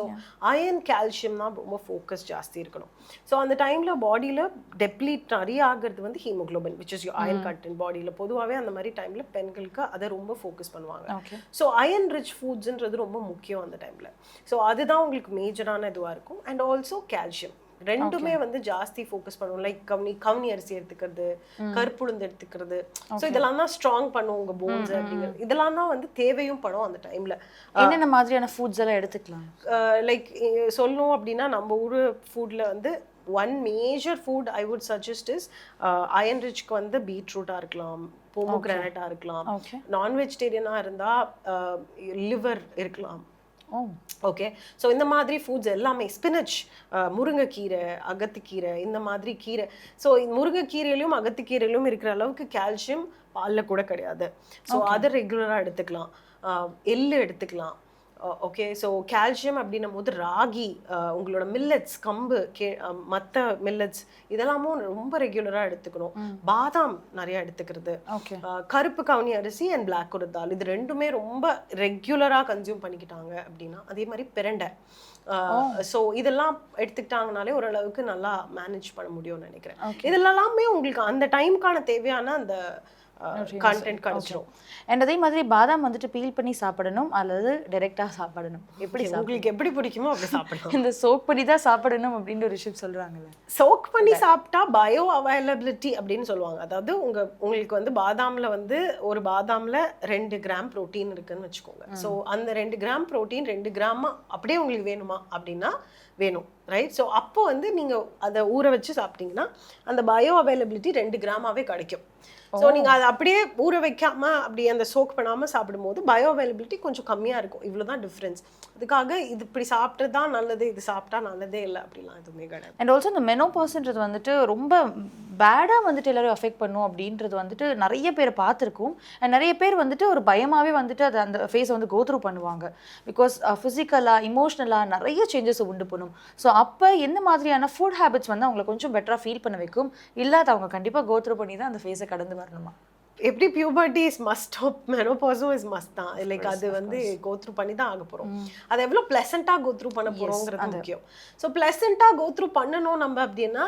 S2: அயன், கால்சியம் தான் ரொம்ப ஃபோக்கஸ் ஜாஸ்தி இருக்கணும். ஸோ அந்த டைமில் பாடியில் டெப்ளீட் நிறைய ஆகிறது வந்து haemoglobin, which is iron content பாடியில். பொதுவாகவே அந்த மாதிரி டைமில் பெண்களுக்கு அதை ரொம்ப ஃபோக்கஸ் பண்ணுவாங்க. ஸோ அயன் ரிச் ஃபுட்ஸுன்றது ரொம்ப முக்கியம் அந்த டைமில். ஸோ அதுதான் உங்களுக்கு மேஜரான இதுவாக இருக்கும். அண்ட் ஆல்சோ கால்சியம் ரெண்டுமே வந்து ஜாஸ்தி ஃபோக்கஸ் பண்ணுவோம். லைக் கவுனி அரிசி எடுத்துக்கிறது, கருப்புளுந்து எடுத்துக்கிறது. ஸோ இதெல்லாம் தான் ஸ்ட்ராங் பண்ணும் உங்க போன்ஸ் அப்படிங்கிறது. இதெல்லாம் தான் வந்து தேவையும் படும் அந்த டைம்ல.
S1: என்னென்ன மாதிரியான ஃபுட்ஸ் எல்லாம் எடுத்துக்கலாம்?
S2: லைக் சொல்லணும் அப்படின்னா நம்ம ஊர் ஃபுட்ல வந்து one major food I would suggest is iron ரிச்க்கு வந்து பீட்ரூட்டாக இருக்கலாம், போமோகிரானட்டாக இருக்கலாம், நான் வெஜிடேரியனாக இருந்தால் லிவர் இருக்கலாம். ஓகே, ஸோ இந்த மாதிரி ஃபுட்ஸ் எல்லாமே ஸ்பினச், முருங்கைக்கீரை, அகத்திக்கீரை, இந்த மாதிரி கீரை. ஸோ முருங்கைக்கீரையிலும் அகத்திக்கீரையிலும் இருக்கிற அளவுக்கு கால்சியம் பாலில் கூட கிடையாது. ஸோ அதை ரெகுலராக எடுத்துக்கலாம். எள்ளு எடுத்துக்கலாம். ஓகே, ஸோ கால்சியம் அப்படின்னும் போது ராகி, உங்களோட மில்லட்ஸ், கம்பு, மற்ற மில்லட்ஸ் இதெல்லாமும் ரொம்ப ரெகுலராக எடுத்துக்கணும். பாதாம் நிறைய எடுத்துக்கிறது, கருப்பு கவுனி அரிசி அண்ட் பிளாக் உரத் தால், இது ரெண்டுமே ரொம்ப ரெகுலராக கன்சியூம் பண்ணிக்கிட்டாங்க அப்படின்னா. அதே மாதிரி பிரண்டை. ஸோ இதெல்லாம் எடுத்துக்கிட்டாங்கனாலே ஓரளவுக்கு நல்லா மேனேஜ் பண்ண முடியும்னு நினைக்கிறேன். இதெல்லாமே உங்களுக்கு அந்த டைமுக்கான தேவையான அந்த கண்டென்ட் கிடைச்சிரும்.
S1: அண்ட் அதே மாதிரி பாதாம் வந்துட்டு பீல் பண்ணி சாப்பிடணும் அல்லது டைரக்டா சாப்பிடணும்? எப்படி
S2: உங்களுக்கு எப்படி பிடிக்குமோ அப்படி சாப்பிடணும்.
S1: இந்த சோக் பண்ணி தான் சாப்பிடணும் அப்படின்ற ஒரு விஷயம் சொல்றாங்கல்ல.
S2: சோக் பண்ணி சாப்பிட்டா பயோ அவைலபிலிட்டி அப்படின்னு சொல்லுவாங்க. அதாவது உங்களுக்கு வந்து பாதாம்ல வந்து ஒரு பாதாம்ல 2 கிராம் புரோட்டீன் இருக்குன்னு வச்சுக்கோங்க. ஸோ அந்த 2 கிராம் புரோட்டீன் 2 கிராம் அப்படியே உங்களுக்கு வேணுமா அப்படின்னா வேணும், ரைட்? ஸோ அப்போ வந்து நீங்கள் அதை ஊற வச்சு சாப்பிட்டீங்கன்னா அந்த பயோ அவைலபிலிட்டி 2 கிராமாவே கிடைக்கும். ஸோ நீங்கள் அதை அப்படியே ஊற வைக்காம அப்படி அந்த சோக் பண்ணாமல் சாப்பிடும்போது பயோ அவைலபிலிட்டி கொஞ்சம் கம்மியாக இருக்கும். இவ்வளோதான் டிஃப்ரென்ஸ். அதுக்காக இது இப்படி சாப்பிட்டு தான் நல்லது, இது சாப்பிட்டா நல்லதே இல்லை அப்படிலாம் எதுவுமே கிடையாது.
S1: அண்ட் ஆல்சோ இந்த மெனோபாஸ்ன்றது வந்துட்டு ரொம்ப பேடாக வந்துட்டு எல்லாரும் அஃபெக்ட் பண்ணும் அப்படின்றது வந்துட்டு நிறைய பேர் பார்த்துருக்கோம். அண்ட் நிறைய பேர் வந்துட்டு ஒரு பயமாகவே வந்துட்டு அதை அந்த ஃபேஸை வந்து கோத்ரூ பண்ணுவாங்க. பிகாஸ் ஃபிசிக்கலாக, இமோஷ்னலாக நிறைய சேஞ்சஸ் உண்டு பண்ணும். ஸோ அப்போ எந்த மாதிரியான ஃபுட் ஹேபிட்ஸ் வந்து அவங்களை கொஞ்சம் பெட்டராக ஃபீல் பண்ண வைக்கும்? இல்லாத அவங்க கண்டிப்பாக கோத்ரூ பண்ணி தான் அந்த ஃபேஸை கடந்து வரணுமா?
S2: எப்படி பியூபர்ட்டி இஸ் மஸ்ட், மெனோபாஸும் இஸ் மஸ்ட் தான். லைக் அது வந்து கோத்ரூ பண்ணி தான் ஆக போகிறோம். அது எவ்வளோ ப்ளசண்ட்டாக கோத்ரூ பண்ண போகிறோங்கிறது முக்கியம். ஸோ ப்ளசண்ட்டாக கோத்ரூ பண்ணணும் நம்ம அப்படின்னா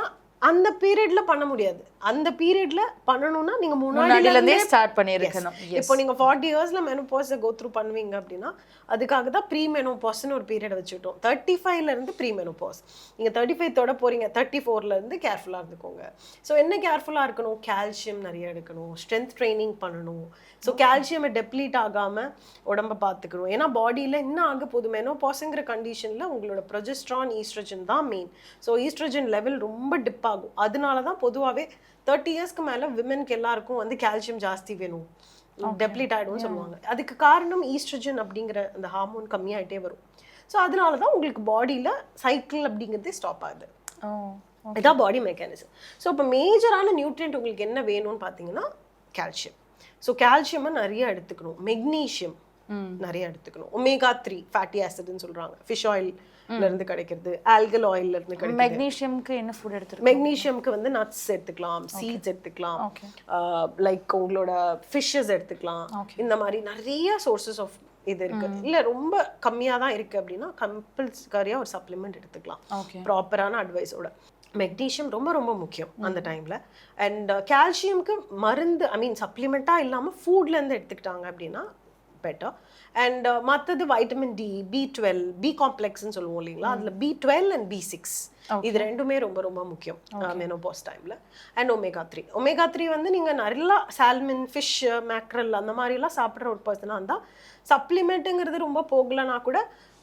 S2: அந்த பீரியட்ல பண்ண முடியாது. அந்த பீரியட்ல பண்ணணும்னா நீங்க முன்னாடிலேருந்தே
S1: ஸ்டார்ட் பண்ணிருக்கணும்.
S2: இப்போ நீங்க 40 இயர்ஸ்ல மெனோபாஸை கோத்ரூ பண்ணுவீங்க அப்படின்னா அதுக்காக தான் ப்ரீ மெனோபாஸ்ன்னு ஒரு பீரியட் வச்சுட்டோம். 35ல இருந்து ப்ரீ மெனோபாஸ். நீங்க 35 தொட போறீங்க, 34ல இருந்து கேர்ஃபுல்லா இருந்துக்கோங்க. ஸோ என்ன கேர்ஃபுல்லா இருக்கணும்? கால்சியம் நிறைய எடுக்கணும், ஸ்ட்ரென்த் ட்ரைனிங் பண்ணணும். ஸோ கால்சியம் டெப்ளீட் ஆகாம உடம்ப பார்த்துக்கணும். ஏன்னா பாடியில என்ன ஆக போகுது, மெனோபாஸ்ங்கிற கண்டிஷன்ல உங்களோட ப்ரொஜெஸ்ட்ரான், ஈஸ்ட்ரஜன் தான் மெயின். ஸோ ஈஸ்ட்ரஜன் லெவல் ரொம்ப டிப் ஆகும். அதனால தான் பொதுவாகவே 30 இயர்ஸ்க்கு மேலே விமென்க்கு எல்லாருக்கும் வந்து கால்சியம் ஜாஸ்தி வேணும், டெப்ளீட் ஆகிடும்னு சொல்லுவாங்க. அதுக்கு காரணம் ஈஸ்ட்ரஜன் அப்படிங்கிற அந்த ஹார்மோன் கம்மியாகிட்டே வரும். ஸோ அதனால தான் உங்களுக்கு பாடியில் சைக்கிள் அப்படிங்கிறதே ஸ்டாப் ஆகுது. இதான் பாடி மெக்கானிசம். ஸோ இப்போ மேஜரான நியூட்ரியன்ட் உங்களுக்கு என்ன வேணும்னு பார்த்தீங்கன்னா கால்சியம். ஸோ கால்சியமை நிறைய எடுத்துக்கணும். மெக்னீஷியம் நிறைய எடுத்துக்கணும். ஒமேகா 3 ஃபேட்டி ஆசிட்னு சொல்றாங்க. ஃபிஷ் ஆயில்ல இருந்து கிடைக்கிறது, ஆல்கல் ஆயில்ல இருந்து கிடைக்கிறது.
S1: மெக்னீஷியம்க்கு என்ன ஃபுட் எடுத்துக்கலாம்?
S2: மெக்னீஷியம்க்கு வந்து நட்ஸ் எடுத்துக்கலாம், சீட்ஸ் எடுத்துக்கலாம், லைக் உங்களோட ஃபிஷ்ஷஸ் எடுத்துக்கலாம். இந்த மாதிரி நிறைய சோர்சஸ் ஆஃப் இது இருக்கு. இல்ல ரொம்ப கம்மியா தான் இருக்கு அப்படின்னா கம்பல்சரியா ஒரு சப்ளிமெண்ட் எடுத்துக்கலாம் ப்ராப்பரான அட்வைஸோட. மெக்னீஷியம் ரொம்ப ரொம்ப முக்கியம் அந்த டைம்ல. அண்ட் கால்சியம்க்கு மருந்து, ஐ மீன் சப்ளிமெண்டா இல்லாம ஃபுட்ல இருந்து எடுத்துக்கிட்டாங்க அப்படின்னா பெட்டர். அண்ட் மற்றது வைட்டமின் டி, B12, பி காம்ப்ளெக்ஸ்ன்னு சொல்லுவோம் இல்லைங்களா, அதுல B12 அண்ட் B6 இது ரெண்டுமே ரொம்ப ரொம்ப முக்கியம் மெனோபாஸ் டைம்ல. And omega 3. ஒமேகா 3 வந்து நீங்க நிறைய சால்மன், ஃபிஷ், மேக்ரல் அந்த மாதிரி எல்லாம் சாப்பிட்ற ஒரு பர்சனாக இருந்தா சப்ளிமெண்ட்டுங்கிறது ரொம்ப போகலன்னா கூட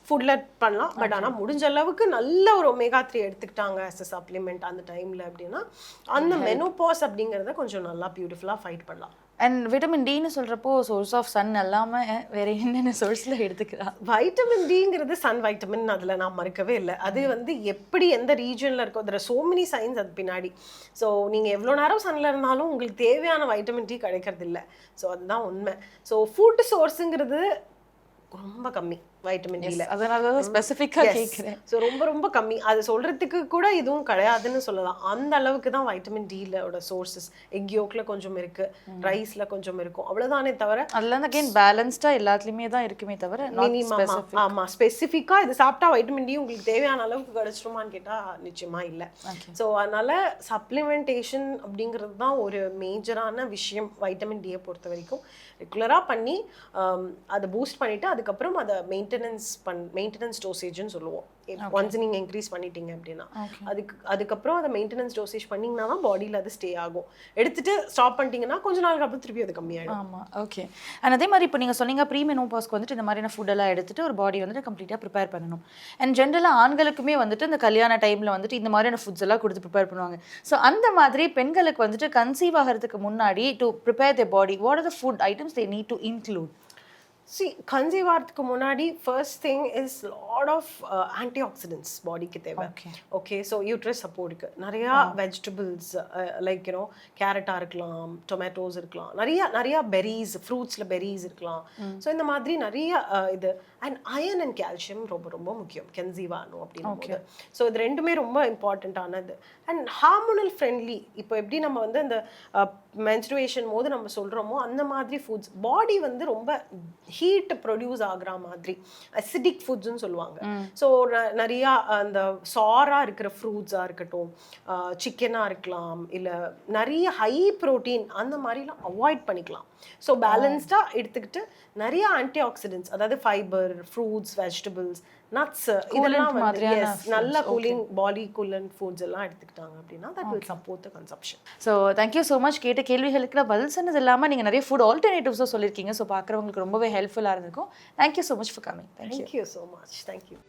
S2: ஃபுட்ல பண்ணலாம். பட் ஆனால் முடிஞ்ச அளவுக்கு நல்ல ஒரு ஒமேகா 3 எடுத்துக்கிட்டாங்க ஆஸ் அ சப்ளிமெண்ட் அந்த டைம்ல அப்படின்னா அந்த மெனோபாஸ் அப்படிங்கிறத கொஞ்சம் நல்லா பியூட்டிஃபுல்லா ஃபைட் பண்ணலாம்.
S1: அண்ட் விட்டமின் டின்னு சொல்றப்போ சோர்ஸ் ஆஃப் சன் எல்லாமே வேற என்னென்ன சோர்ஸ்ல எடுத்துக்கலாம்?
S2: வைட்டமின் டிங்கிறது சன் வைட்டமின், அதுல நான் மறுக்கவே இல்லை. அது வந்து எப்படி எந்த ரீஜன்ல இருக்கோ அதில் சோ மெனி சயின்ஸ் அது பின்னாடி. ஸோ நீங்க எவ்வளோ நேரம் சன்ல இருந்தாலும் உங்களுக்கு தேவையான வைட்டமின் டி கிடைக்கிறது இல்லை. ஸோ அதுதான் உண்மை. ஸோ ஃபுட் சோர்ஸுங்கிறது ரொம்ப கம்மி வைட்டமின் டில.
S1: அதனால தான் ஸ்பெசிஃபிக்கா கேக்குறேன்.
S2: சோ ரொம்ப ரொம்ப கம்மி. அது சொல்றதுக்கு கூட இதுவும் கிடையாதுன்னு சொல்லலாம். அந்த அளவுக்கு தான் வைட்டமின் டிலோட சோர்சஸ். எக் யோக்ல கொஞ்சம் இருக்கு, ரைஸ்ல கொஞ்சம் இருக்கும், அவ்வளவுதானே தவிர
S1: அதெல்லாம் அகைன் பேலன்ஸ்டா எல்லாத்துலயுமே தான் இருக்குமே தவிர
S2: மினிமம். ஆமா, ஸ்பெசிஃபிக்கா இது சாப்பிட்டா வைட்டமின் டி உங்களுக்கு தேவையான அளவுக்கு கிடைச்சிருமான்னு கேட்டா நிச்சயமா இல்லை. ஸோ அதனால சப்ளிமெண்டேஷன் அப்படிங்கிறது தான் ஒரு மேஜரான விஷயம் வைட்டமின் டியை பொறுத்த வரைக்கும். ரெகுலரா பண்ணி அதை பூஸ்ட் பண்ணிட்டு அதுக்கப்புறம் அதை மெயின்டைன் மெயின்டெனன்ஸ் டோசேஜ்னு சொல்லுவோம். ஒன்ஸ் நீங்க இன்க்ரீஸ் பண்ணிட்டீங்க அப்படின்னா அதுக்கப்புறம் அதை மெயின்டெனன்ஸ் டோசேஜ் பண்ணீங்கன்னா தான் பாடியில் அது ஸ்டே ஆகும். எடுத்துட்டு ஸ்டாப் பண்ணிட்டீங்கன்னா கொஞ்ச நாளுக்கு அப்புறம் திருப்பி அது கம்மியாயிடும்.
S1: ஆமாம், ஓகே. அண்ட் அதே மாதிரி இப்போ நீங்கள் சொன்னீங்க ப்ரீமெனோபாஸ்க்கு வந்துட்டு இந்த மாதிரியான ஃபுட்டெல்லாம் எடுத்துட்டு ஒரு பாடி வந்துட்டு கம்ப்ளீட்டாக ப்ரிப்பேர் பண்ணணும். அண்ட் ஜென்ரலாக ஆண்களுக்குமே வந்துட்டு இந்த கல்யாண டைமில் வந்துட்டு இந்த மாதிரியான ஃபுட்ஸ் எல்லாம் கொடுத்து ப்ரிப்பேர் பண்ணுவாங்க. ஸோ அந்த மாதிரி பெண்களுக்கு வந்துட்டு கன்சீவ் ஆகிறதுக்கு முன்னாடி to prepare the body, what are the food items they need to include?
S2: Conceive ஆகிறதுக்கு முன்னாடி first thing is lot of antioxidants பாடிக்கு தேவை. ஓகே, ஸோ யூட்ரஸ் சப்போர்ட்டுக்கு நிறையா வெஜிடபிள்ஸ் லைக் யூனோ கேரட்டாக இருக்கலாம், டொமேட்டோஸ் இருக்கலாம், நிறையா பெரிஸ், ஃப்ரூட்ஸில் பெரிஸ் இருக்கலாம். ஸோ இந்த மாதிரி நிறைய இது அண்ட் அயர்ன் அண்ட் கால்சியம் ரொம்ப ரொம்ப முக்கியம் கன்சீவ் ஆகணும் அப்படின்னு. ஸோ இது ரெண்டுமே ரொம்ப இம்பார்ட்டண்ட்டானது. And hormonal friendly. இப்போ எப்படி நம்ம வந்து அந்த மென்ஸ்ட்ருவேஷன் போது நம்ம சொல்கிறோமோ அந்த மாதிரி ஃபுட்ஸ் பாடி வந்து ரொம்ப ஹீட் ப்ரொடியூஸ் ஆகுற மாதிரி அசிடிக் ஃபுட்ஸ்ன்னு சொல்லுவாங்க. ஸோ நிறையா அந்த சாராக இருக்கிற ஃப்ரூட்ஸாக இருக்கட்டும், சிக்கனாக இருக்கலாம், இல்லை நிறைய ஹை ப்ரோட்டீன் அந்த மாதிரிலாம் அவாய்ட் பண்ணிக்கலாம். ஸோ பேலன்ஸ்டாக எடுத்துக்கிட்டு நிறைய ஆன்டிஆக்சிடென்ட்ஸ், அதாவது ஃபைபர், ஃப்ரூட்ஸ், வெஜிடபிள்ஸ், நட்ஸ், இதெல்லாம் வந்து நல்ல கூலிங் பாடி கூலண்ட் ஃபுட்ஸ் எல்லாம் எடுத்துக்கிட்டாங்க அப்படின்னா that will support the consumption.
S1: So thank you so much. கேட்ட கேள்விகளுக்கு பதில் சொன்னது இல்லாமல் நீங்கள் நிறைய ஃபுட் ஆல்டர்னேட்டிவ்ஸும் சொல்லியிருக்கீங்க. ஸோ பார்க்குறவங்களுக்கு ரொம்பவே ஹெல்ப்ஃபுல்லாக இருந்திருக்கும். Thank you so much for coming.
S2: Thank you so much. Thank you.